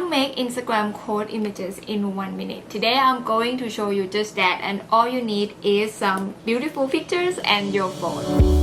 to make Instagram quote images in 1 minute. Today I'm going to show you just that, and all you need is some beautiful pictures and your phone.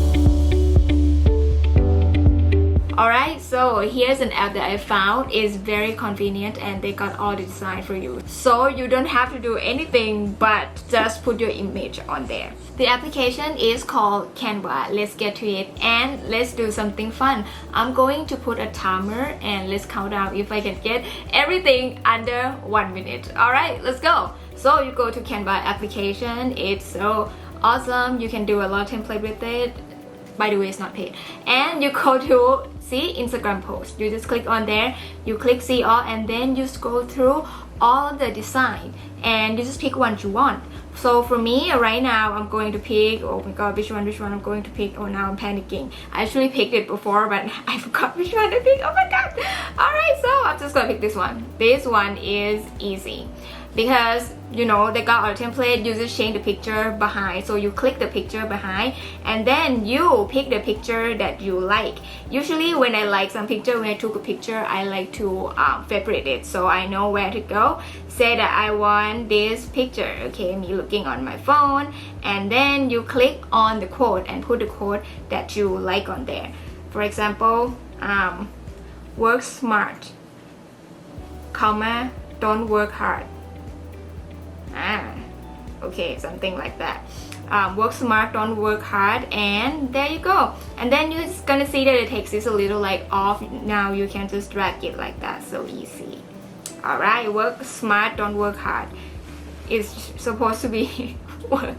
Alright, so here's an app that I found. It's very convenient and they got all the design for you. So you don't have to do anything but just put your image on there. The application is called Canva. Let's get to it and let's do something fun. I'm going to put a timer and let's count down if I can get everything under 1 minute. Alright, let's go. So you go to Canva application. It's so awesome. You can do a lot of template with it. By the way, it's not paid. And you go to see Instagram post. You just click on there, you click see all, and then you scroll through all the design and you just pick one you want. So for me right now, I'm going to pick, oh my god, which one I'm going to pick. Oh, now I'm panicking. I actually picked it before but I forgot which one to pick. Oh my god. Alright, so I'm just gonna pick this one. This one is easy because you know they got our template. You just change the picture behind, so you click the picture behind and then you pick the picture that you like. Usually when I like some picture, when I took a picture, I like to favorite it so I know where to go. Say that I want this picture, okay, me looking on my phone, and then you click on the quote and put the quote that you like on there. For example, work smart, comma, don't work hard. Okay, something like that. Work smart, don't work hard, and there you go. And then you're just gonna see that the text is a little like off. Now you can just drag it like that, so easy. Alright, work smart, don't work hard. It's supposed to be work.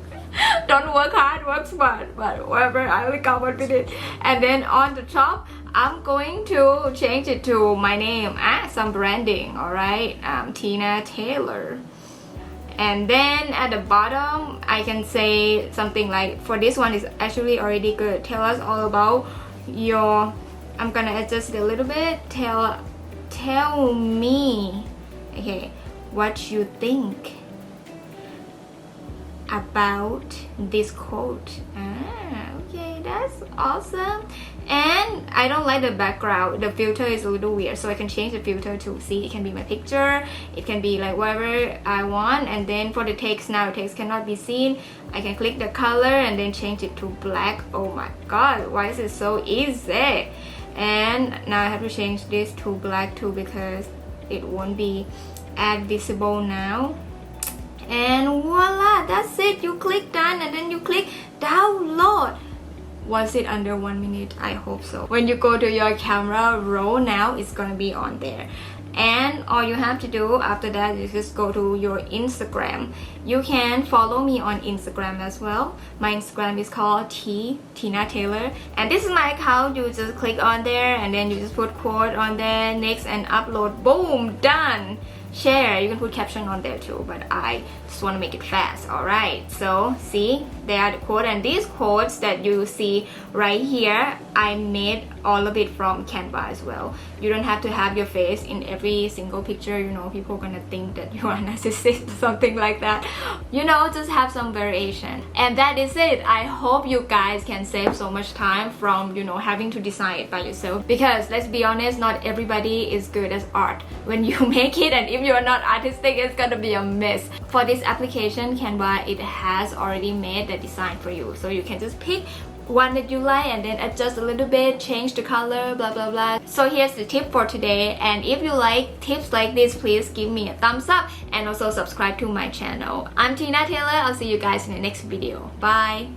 Don't work hard, work smart, but whatever, I will come up with it. And then on the top, I'm going to change it to my name, some branding. Alright, Tina Taylor. And then at the bottom I can say something like, for this one is actually already good. Tell us all about your, I'm gonna adjust it a little bit. Tell me, okay, what you think about this quote. Okay, that's awesome. And I don't like the background. The filter is a little weird, so I can change the filter to see. It can be my picture, it can be like whatever I want. And then for the text, now the text cannot be seen. I can click the color and then change it to black. Oh my god, why is it so easy? And now I have to change this to black too because it won't be as visible now. And voila, that's it. You click done and then you click download. Was it under 1 minute? I hope so. When you go to your camera roll, now it's gonna be on there. And all you have to do after that is just go to your Instagram. You can follow me on Instagram as well. My Instagram is called Tina Taylor, and this is my account. You just click on there and then you just put quote on there, next, and upload. Boom, done. Share. You can put caption on there too, but I just want to make it fast. Alright, so see, there are the quotes, and these quotes that you see right here, I made all of it from Canva as well. You don't have to have your face in every single picture. You know, people are gonna think that you are a narcissist or something like that. You know, just have some variation. And that is it. I hope you guys can save so much time from, you know, having to design it by yourself, because let's be honest, not everybody is good at art. When you make it, and if you're not artistic, it's gonna be a mess. For this application Canva, it has already made the design for you, so you can just pick one that you like and then adjust a little bit, change the color, blah blah blah. So here's the tip for today, and if you like tips like this, please give me a thumbs up and also subscribe to my channel. I'm Tina Taylor. I'll see you guys in the next video. Bye.